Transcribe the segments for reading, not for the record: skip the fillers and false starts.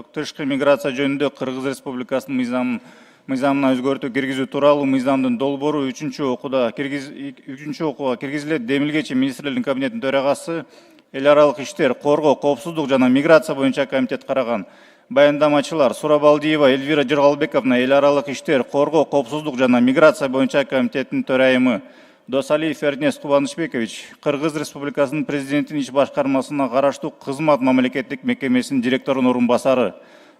Тышкы миграция жөнүндө Кыргыз Республикасынын мыйзамына өзгөртүү киргизүү тууралуу мыйзамдын долбоору 3-окууга киргизилет. Демилгечи министрлердин кабинетинин төрагасы эл аралык иштер, коргоо, коопсуздук жана миграция боюнча комитет караган. Баяндамачылар Сурабалдиева Эльвира Жыргалбековна эл аралык иштер, коргоо, коопсуздук жана миграция боюнча комитеттин төрайымы. Досалиев Эрнест Кубанычбекович Кыргыз Республикасынын президентинин иш башкармасына караштуу кызмат мамлекеттик мекемесинин директорунун орун басары.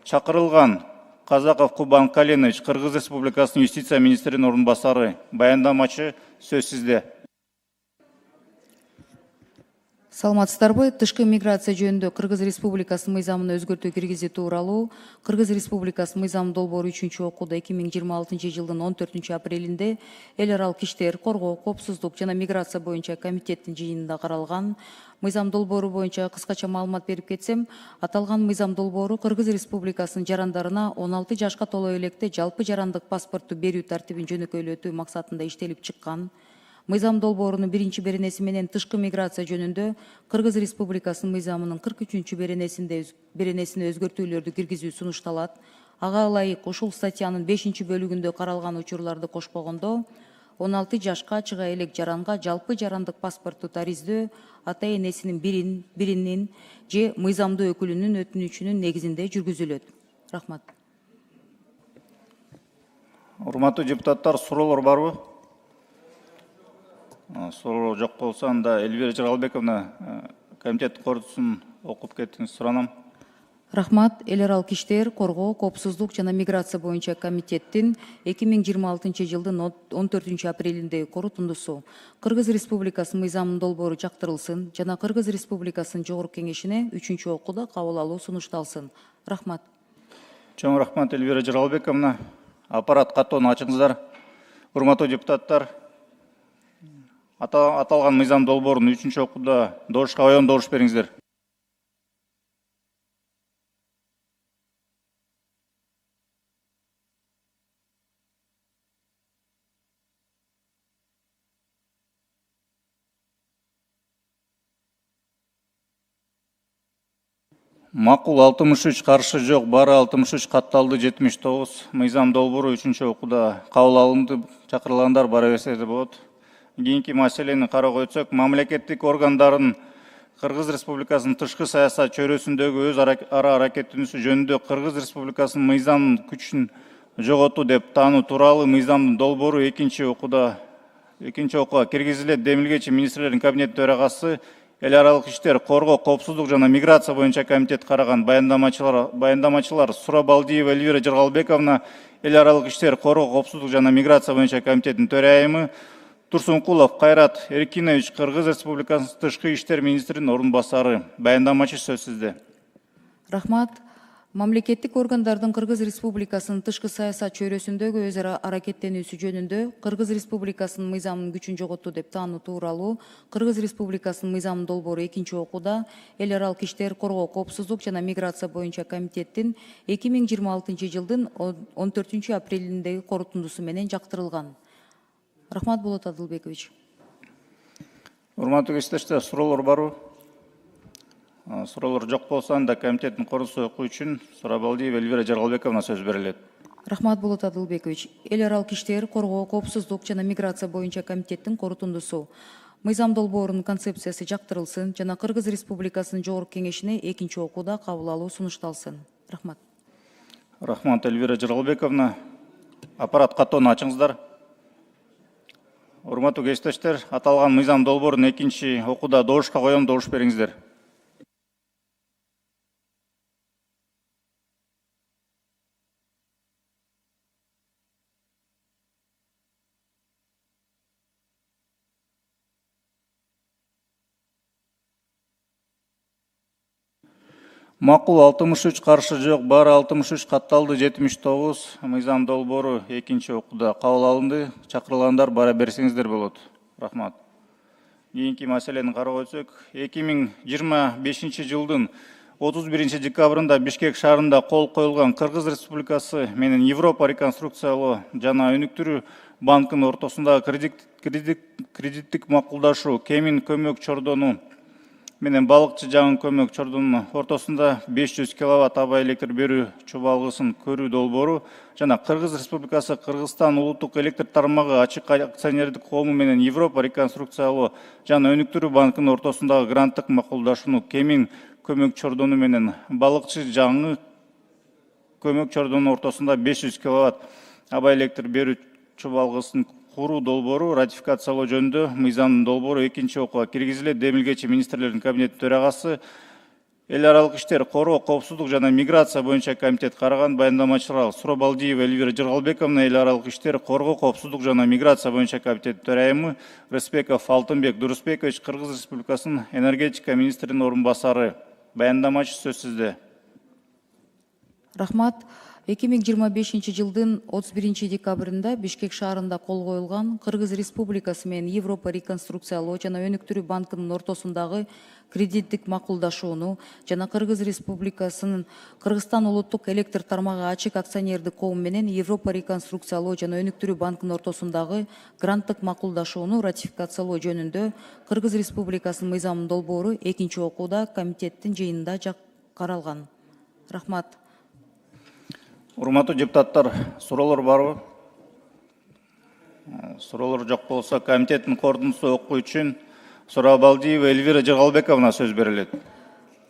Чакырылган Казаков Кубан Калинович Кыргыз Республикасынын юстиция министринин орун басары. Баяндамачы сөз сизде. Саламатсыздарбы? Тышкы миграция жөнүндө Кыргыз Республикасынын мыйзамына өзгөртүү киргизүү тууралуу Кыргыз Республикасынын мыйзам долбоору 3-окууда 2026 жылдын 14 апрелинде эл аралык иштер, коргоо, коопсуздук жана миграция боюнча комитеттин жыйынында каралган. Мыйзам долбоору боюнча кыскача маалымат берип кетсем, аталган мыйзам долбоору Кыргыз Республикасынын жарандарына 16 жашка толо электе жалпы жарандык паспортту берүү тартибин жөнөкөйлөтүү максатында иштелип чыккан. Мыйзам долбоорунун биринчи беренеси менен тышкы миграция жөнүндө Кыргыз Республикасынын мыйзамынын 43 беренесине өзгөртүүлөрдү киргизүү сунушталат. Ага ылайык ушул статьянын 5-бөлүгүндө каралган учурларды кошпогондо 16 жашка чыга элек жаранга жалпы жарандык паспортту тариздөө ата энесинин биринин же мыйзамдуу өкүлүнүн өтүнүчүнүн негизинде жүргүзүлөт. Рахмат. Урматтуу депутаттар, суроолор барбы? Суроолор жок болсо, анда Эльвира Жыргалбековна комитет корутуусун окуп кеттиңиз, суранам. Рахмат. Эл аралык иштер, коргоо, коопсуздук жана миграция боюнча комитеттин 2026 жылдын 14 апрелиндеги корутундусу Кыргыз Республикасынын мыйзамынын долбоору жактырылсын жана Кыргыз Республикасынын жогорку кеңешине 3-окууда кабыл алуу сунушталсын. Рахмат. Чоң рахмат, Эльвира Жыргалбековна. Аппарат каттоону ачыңыздар. Урматтуу депутаттар, аталган мыйзам долбоорун 3-окууда добушка коем, добуш бериңиздер. Макул 63, каршы жок, бары 63, катталды 79. Мыйзам долбоору 3-окууда кабыл алынды. Чакырылгандар бара берсе болот. Кийинки маселени кароого өтсөк, мамлекеттик органдардын Кыргыз Республикасынын тышкы саясат чөйрөсүндөгү өз ара аракеттенүүсү жөнүндө Кыргыз Республикасынын мыйзамдын күчүн жоготуу деп таануу тууралуу мыйзамдын долбоору 2-окууга киргизилет. Демилгечи министрлердин кабинетинин төрагасы эл аралык иштер, коргоо, коопсуздук жана миграция боюнча комитет караган. Баяндамачылар Сурабалдиева Эльвира Жыргалбековна эл аралык иштер, коргоо, коопсуздук жана миграция боюнча комитеттин төрайымы. Турсункулов Кайрат Эркинович Кыргыз Республикасынын тышкы иштер министринин орун басары. Баяндамачы сөз сизде. Рахмат. Мамлекеттик органдардын Кыргыз Республикасынын тышкы саясат чөйрөсүндөгү өз ара аракеттенүүсү жөнүндө Кыргыз Республикасынын мыйзамынын күчүн жоготуу деп таануу тууралуу Кыргыз Республикасынын мыйзамынын долбоору 2-окууда эл аралык иштер, коргоо, коопсуздук жана миграция боюнча комитеттин 2026 жылдын 14 апрелиндеги корутундусу менен жактырылган. Рахмат, Болот Адылбекович. Урматтуу кесиптештер, суроолор барбы? Суроолор жок болсо, анда комитеттин корутуусу окуу үчүн Сурабалдиева Эльвира Жыргалбековна сөз берилет. Рахмат, Болот Адылбекович. Эл аралык иштер, коргоо, коопсуздук жана миграция боюнча комитеттин корутундусу мыйзам долбоорунун концепциясы жактырылсын жана Кыргыз Республикасынын жогорку кеңешине 2-окууда кабыл алуу сунушталсын. Рахмат. Рахмат, Эльвира Жыргалбековна. Аппарат каттоону ачыңыздар. Урматтуу кесиптештер, аталган мыйзам долбоорун 2-окууда добушка коем, добуш бериңиздер. Макул 63, каршы жок, бары 63, катталды 79. Мыйзам долбоору 2-окууда кабыл алынды. Чакырылгандар бара берсеңиздер болот. Рахмат. Кийинки маселени кароого өтсөк, 2025 жылдын 31 декабрында Бишкек шаарында кол коюлган Кыргыз Республикасы менен Европа реконструкциялоо жана өнүктүрүү банкынын ортосундагы кредиттик макулдашуу кемин көмөк чордону менен балыкчы жаңы көмөк чордунун ортосунда 500 киловатт аба электр берүү чубалгысын көрүү долбоору жана Кыргыз Республикасы Кыргызстан улуттук электр тармагы ачык акционердик коому менен Европа реконструкциялоо жана өнүктүрүү банкынын ортосундагы гранттык макулдашууну кемиң көмөк чордону менен балыкчы жаңы көмөк чордонун ортосунда 500 киловатт аба электр берүү чубалгысын куруу долбоору ратификациялоо жөнүндө мыйзамдын долбоору экинчи окууга киргизилет. Демилгечи министрлердин кабинети төрагасы эл аралык иштер, коргоо, коопсуздук жана миграция боюнча комитет караган. Баяндамачылар Суробалдиева Эльвира Жыргалбековна, эл аралык иштер, коргоо, коопсуздук жана миграция боюнча комитет төрайымы, Рыспеков Алтынбек Дурусбекович, Кыргыз Республикасынын энергетика министринин орун басары. Баяндамачы сөз сизде. Рахмат. 2025 жылдын 31 декабрында Бишкек шаарында кол коюлган Кыргыз Республикасы менен Европа реконструкциялоо жана өнүктүрүү банкынын ортосундагы кредиттик макулдашууну жана Кыргыз Республикасынын Кыргызстан улуттук электр тармагы ачык акционердик коому менен Европа реконструкциялоо жана өнүктүрүү банкынын ортосундагы гранттык макулдашууну ратификациялоо жөнүндө Кыргыз Республикасынын мыйзамдын долбоору экинчи окууда комитеттин жыйынында каралган. Рахмат. Урматтуу депутаттар, суроолор барбы? Суроолор жок болсо, комитеттин корутундусу окуу үчүн Суробалдиева Эльвира Жыргалбековна сөз берилет.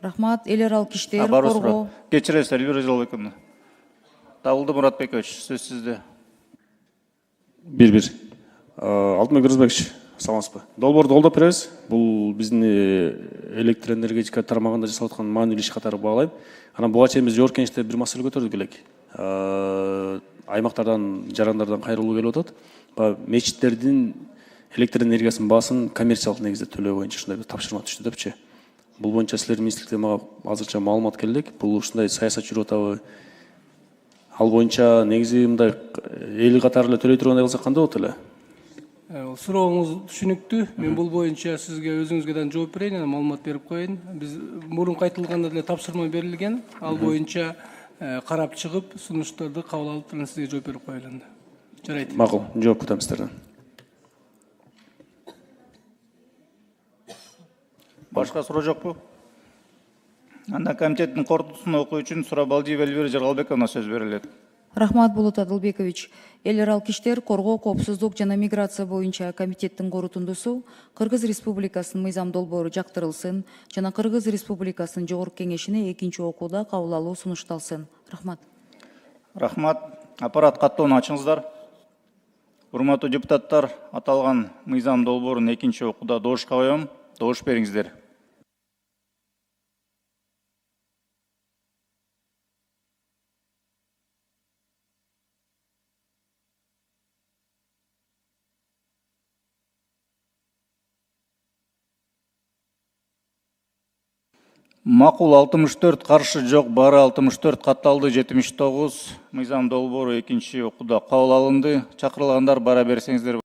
Рахмат. Эл аралык иштер, коргоо. Кечиресиз, Эльвира Жыргалбековна. Табылды Муратбекович, сөз сизде. Бир. Алтынбек Дурусбекович, саламатсызбы? Долбоорду колдоп беребиз. Бул биздин электр энергетика тармагында жасалып аткан маанилүү иш катары баалайм. Анан буга чейин биз жогорку кеңеште бир маселе көтөрдүк элек. Аймактардан, жарандардан кайрылуу келип атат. Мечиттердин электр энергиясынын баасын коммерциялык негизде төлөө боюнча ушундай бир тапшырма түштү депчи. Бул боюнча силердин министрликтен мага азырча маалымат келди. Бул ушундай саясат жүрүп атабы? Ал боюнча негизи мындай эл катары эле төлөй тургандай кылсак кандай болот эле? Сурооңуз түшүнүктүү. Мен бул боюнча сизге өзүңүзгө да жооп берейин, анан маалымат берип коеюн. Биз мурунку айтылганда деле тапшырма берилген. Ал боюнча карап чыгып, сунуштарды кабыл алып, анан сизге жооп берип коелу. Жарайт. Макул, жооп күтөм сиздерден. Башка суроо жокпу? Анда комитеттин корутундусун окуу үчүн Суробалдиева Эльвира Жыргалбековна сөз берилет. Рахмат, Болот Адылбекович. Эл аралык иштер, коргоо, коопсуздук жана миграция боюнча комитеттин корутундусу Кыргыз Республикасынын мыйзам долбоору жактырылсын жана Кыргыз Республикасынын жогорку кеңешине экинчи окууда кабыл алуу сунушталсын. Рахмат. Рахмат. Аппарат каттоону ачыңыздар. Урматтуу депутаттар, аталган мыйзам долбоорун экинчи окууда добушка коем. Добуш бериңиздер. Макул 64, каршы жок, бары 64, катталды 79. Мыйзам долбоору экинчи окууда кабыл алынды. Чакырылгандар бара берсеңиздер.